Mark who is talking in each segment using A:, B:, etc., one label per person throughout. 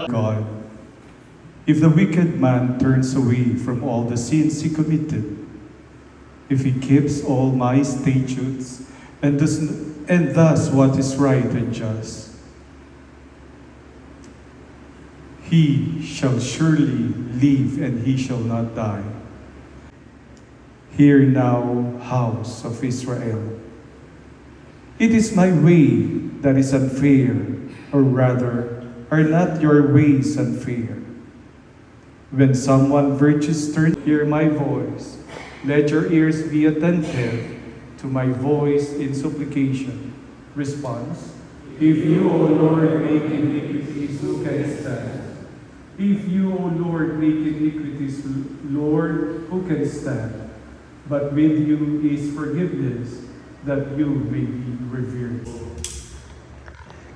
A: God, if the wicked man turns away from all the sins he committed, if he keeps all my statutes and does what is right and just, he shall surely live and he shall not die. Hear now, house of Israel. It is my way that is unfair, or rather, are not your ways unfair? When someone virtuous turns, hear my voice. Let your ears be attentive to my voice in supplication. Response: if you, O Lord, make iniquities, who can stand? If you, O Lord, make iniquities, Lord, who can stand? But with you is forgiveness, that you may be revered.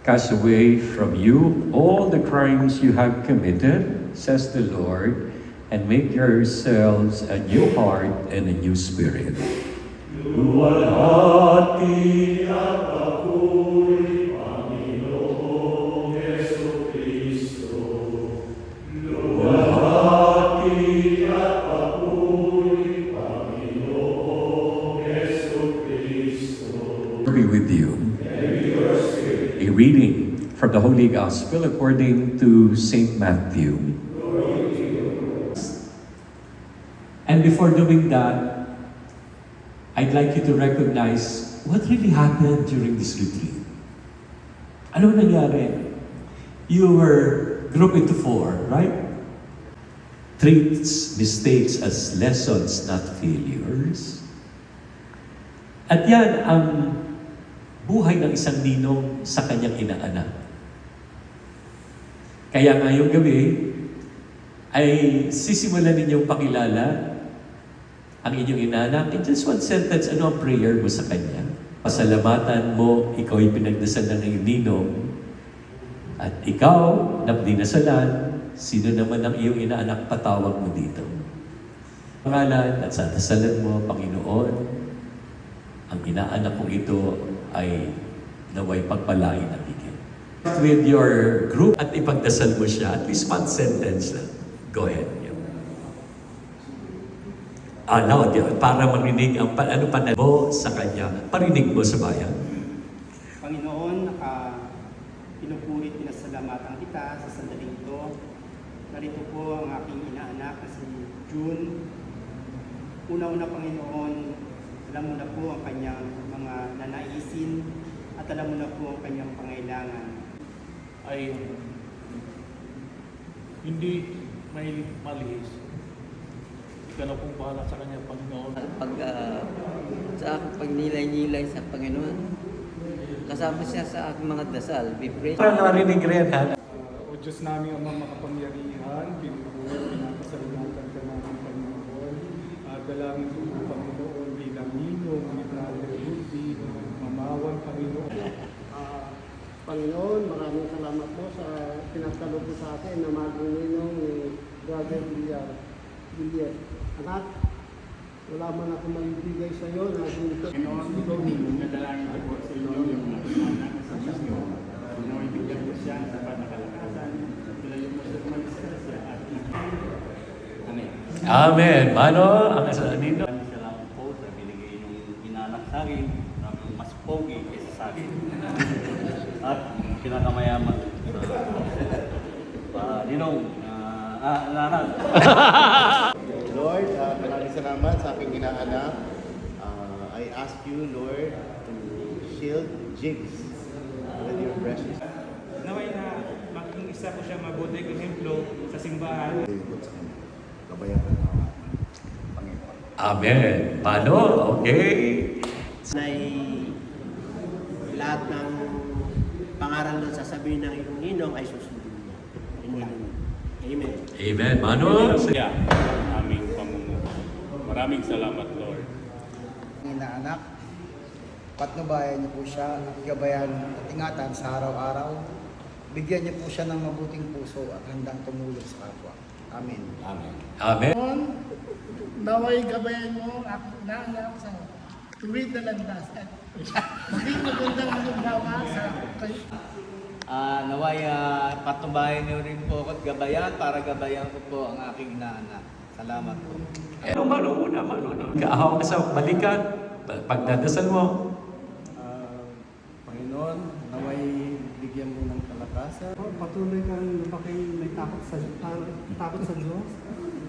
B: Cast away from you all the crimes you have committed, says the Lord, and make yourselves a new heart and a new spirit.
C: Luwalhati at ako'y Panginoong Jesucristo. Luwalhati at ako'y Panginoong Jesucristo.
B: Be with you. A reading from the Holy Gospel according to St. Matthew.
D: And before doing that, I'd like you to recognize what really happened during this retreat. Ano nangyari? You were grouped into four, right?
B: Treats mistakes as lessons, not failures.
D: At yan ang buhay ng isang ninong sa kanyang inaanak. Kaya ngayong gabi ay sisimulan ninyong pakilala ang inyong inaanak. In just one sentence, ano ang prayer mo sa kanya? Pasalamatan mo, ikaw ay pinagdasal ng iyong ninong. At ikaw, na dinasalan, sino naman ang iyong inaanak, patawag mo dito. Pangalan at sa dasalan mo, Panginoon, ang inaanak kong ito ay naway pagpalain ng higit. With your group at ipagdasal mo siya, at least one sentence lang. Go ahead. No, para marinig ang panahon mo sa kanya, parinig mo sa bayan.
E: Panginoon, pinupuri, pinasalamatan kita sa sandaling ito. Narito po ang aking inaanak na si June. Una-una, Panginoon, alam mo na po ang kanyang mga nanaisin at alam mo na po ang kanyang pangailangan.
F: Ay hindi may malihis. Ikaw na pong bahala sa kanya, Panginoon.
G: Sa aking pagnilay-nilay sa Panginoon, kasama siya sa aking mga dasal. We pray.
D: Para narinig rin, ha?
H: O Diyos namin ang makapangyarihan, pinapasalamatan ka namin, Panginoon. Dalangin po, Panginoon, bilang ninong, ni Brother Rudy, mamawan, Panginoon.
I: Panginoon, maraming salamat po sa pinagkaloob po sa akin na maging ninong ni Brother Juliet. Anak, wala man ako maibigay sa iyo na dito.
E: Panginoon, ikaw ninong, nadalangin ko po sa inyo yung mga anak sa inyo. Panginoon, ibigyan ko siya sa panakalakasan. Ilayo mo siya mag-isa siya at Amen.
D: Amen. Mano, ang nino.
E: Salamat po sa binigay
J: sa akin, mas pogi kaysa sa akin. At pinakamayaman Ninong, Nanag.
K: Lord, maraming salamat sa aking inaanak. I ask you, Lord, to shield Jigs with your precious.
E: Naway na maging isa ko siya mabuting ehemplo sa simbahan.
K: Gabayan ka ng Panginoon.
D: Amen. Paano? Okay.
I: Lahat ng pangaral na sasabihin ng iyong ninong ay susundin mo. Amen.
D: Amen. Mano?
C: Aming Panginoon. Maraming salamat, Lord.
L: Inaanak, patnubayan niyo po siya at gabayan at ingatan sa araw-araw. Bigyan niyo po siya ng mabuting puso at handang tumulong sa kapwa. Amen.
J: Amen.
D: Amen.
I: Naway gabayan mo ang aking naanak sa tuwid na landas at maging magandang halimbawa sa kayo.
J: Naway, patubayan niyo rin po ako at gabayan para gabayan ko po ang aking inaanak. Salamat po.
D: Mano. Kaahaw ka sa balikan. Pagdadasal mo.
L: Panginoon, naway bigyan mo ng kalakasan.
I: Patuloy kang lumaki may takot sa Diyos.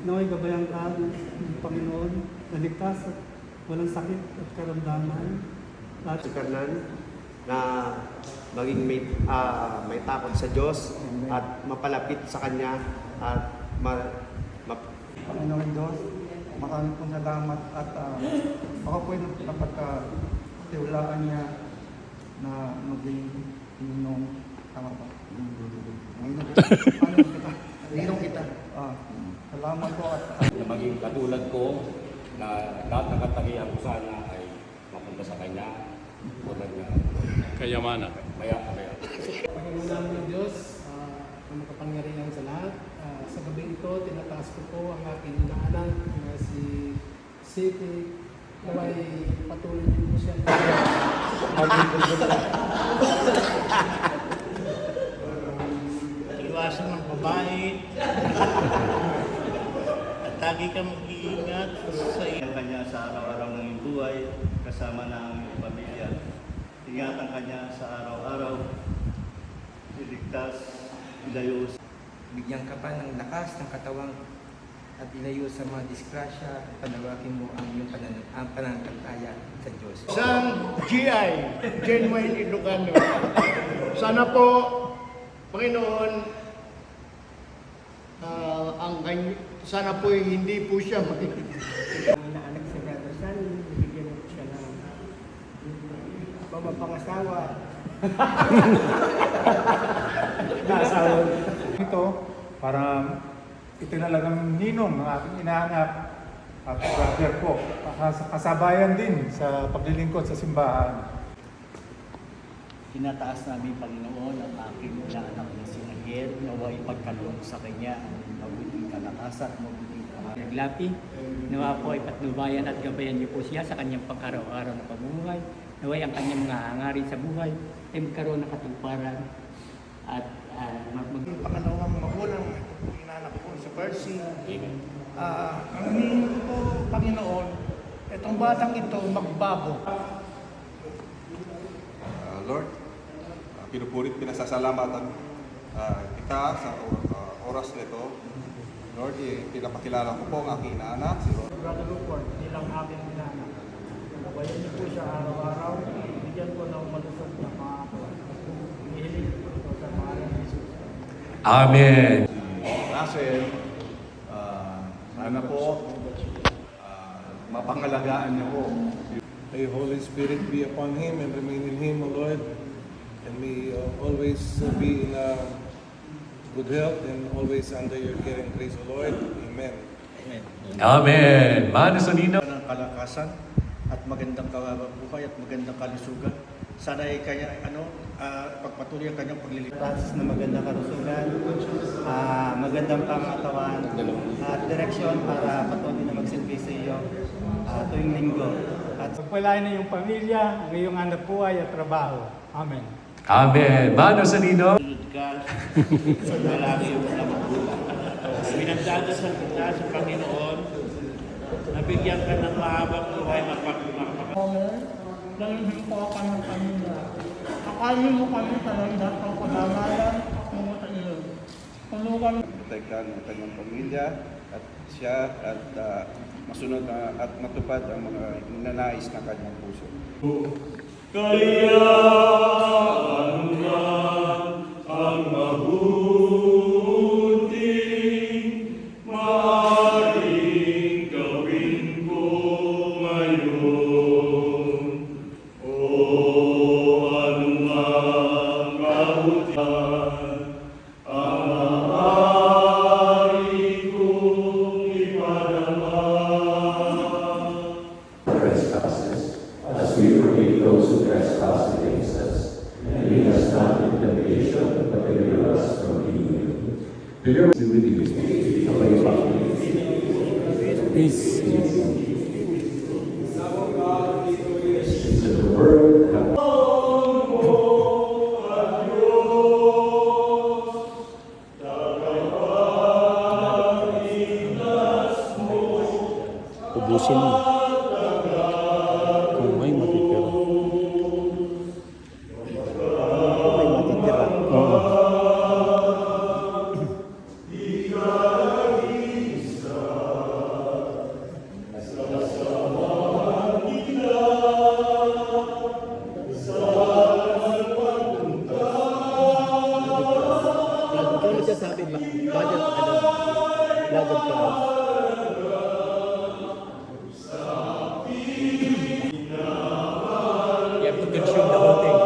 I: Naway gabayan ka ng Panginoon na ligtas at walang sakit at karamdaman. At
K: Sukarnan na maging may takot sa Diyos at mapalapit sa Kanya at
L: Panginoon Diyos, maraming pong salamat at ako po yung napagkatiwalaan niya na maging ninong tama ba? Ninong kita. Salamat po at
J: Na maging katulad ko na lahat ng katagihan ko sana ay mapunta sa Kanya. Tulad na
C: Kayamanan.
J: maya.
I: Panginoon namin ng Diyos, ang makapangyarihan sa lahat. Sa gabi ito, tinataas ko po ang aking inaanak na si City. Naway patuloy din po siya.
J: Iwasan ng babae. At lagi ka mag-iingat sa iyo. Kanya sa araw-araw ng iyong buhay, kasama ng iyong pamilya. Ingatan kanya sa araw-araw. Iligtas, ilayo.
G: Bigyan ka pa ng lakas ng katawang at ilayo sa mga disgrasya at panawakin mo ang iyong pananampalataya sa Diyos.
I: Isang GI, Genuine Ilocano. Sana po, Panginoon, sana po hindi po siya inaanak sa Brother San, bigyan mo siya ng mapangasawa.
H: Ito, para itinalagang ninong ng aking inaanak at brother ko. Kasabayan din sa paglilingkod sa simbahan.
J: Tinataas namin, Panginoon, ang aking inaanak na si Angel, nawa ipagkaloob sa kanya ang mabuting kalakasan, mabuting
E: Naglapi, nawa po ay patnubayan at gabayan niyo po siya sa kanyang pang-araw-araw na pamumuhay. Naway ang kanyang mga hangarin sa buhay ay magkaroon ng katuparan at
L: Pangalawang magulang, inaanak ko si Percy. Ang hinihingi ko, Panginoon, itong batang ito magbago.
M: Lord, pinupurit, pinasasalamatan kita sa oras nito. Lord, pinapakilala ko po ang aking inaanak, si Ron.
I: Brother Rupert, bilang aking inaanak. Gabayan niyo po siya araw-araw. Bigyan ko ng malusog na pangako. Hinihiling ko ito sa pangalan ni Jesus.
D: Amen.
K: Russell, sana po mapangalagaan niyo po.
M: May Holy Spirit be upon him and remain in him, O Lord. And may always be in good health and always under your care and grace, O Lord. Amen.
D: Amen. Mano sa nino.
J: ng kalakasan at magandang kabuhay at magandang kalusugan. Sana ay kanya pagpatuloy ang kanyang paglilipas na magandang kalusugan, magandang pangatawan at direksyon para patuloy na magsilbi sa iyo tuwing linggo.
H: At pagpalain na yung pamilya, ang iyong anak buhay at trabaho. Amen.
D: Amen. Mano sa nino.
J: Sunod ka sa lalaki na magulang. Pinagdadasal kita sa Panginoon, nabigyan ka ng mahabang buhay
I: Honor
H: dalhin po kami ng kanila. Akayin mo kami sa lahat ng pagmamalan at mga sa iyo. Tulungan
M: Protektahan ang kanyang pamilya at siya at masunod at matupad ang mga ninanais ng kanyang puso.
C: Kaya anuman ang mabuting maaaring gawin ko ngayon. O anumang kabutihan ang maaari kong ipadama.
B: Trespasses, as we forgive those who trespass against us. And lead us not into temptation, but deliver us from evil. Deliver us with you. Peace. To the world, have
J: Ubusin mo. Kung may matitira. Kung may matitira. Oo. Kung nagsasabi ba, lagad ka. You have to consume the whole thing.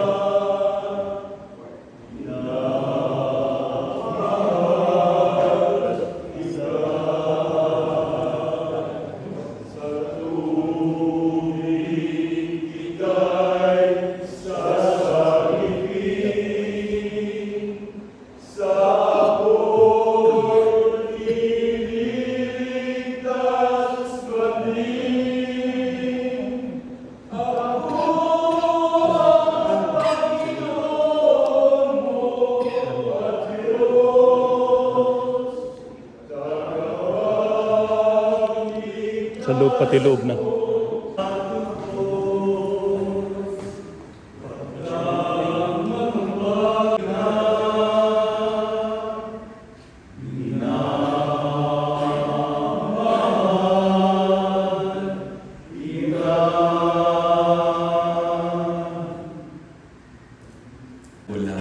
F: Sa loob, pati loob na.
D: Wala.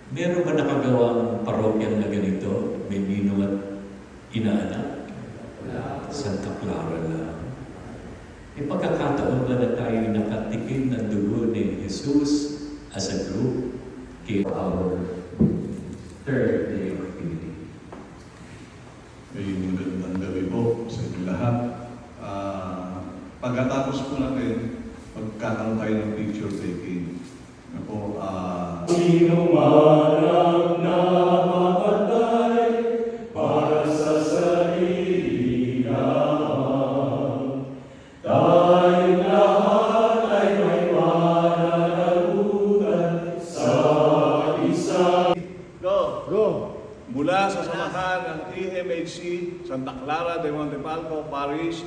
D: Meron ba nakagawang parokyang na ganito? May ninong at inaanak? Wala. Santa Clara lang. May pagkakataon ba na tayo nakatikim ng dugo ni Jesus as a group? Our third day of feeding.
M: May magandang gabi po sa inyo lahat. Pagkatapos po natin, magkakaroon tayo ng picture taking. Ako,
C: Sino man ang namatay para sa sarili lamang, tayong lahat ay may pananagutan sa isa.
M: Go! Mula sa samahan ng TMHC Santa Clara de Montepalco Parish,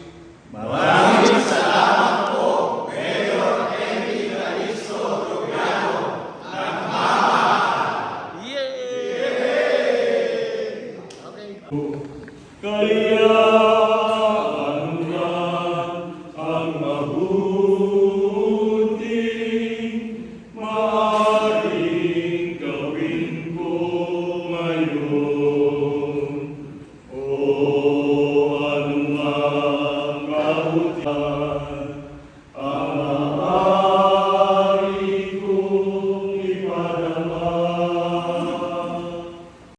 M: maraming salamat po, Mayor Henry Calisto Rubiano ng Mama! Yay! Okay.
C: Kaya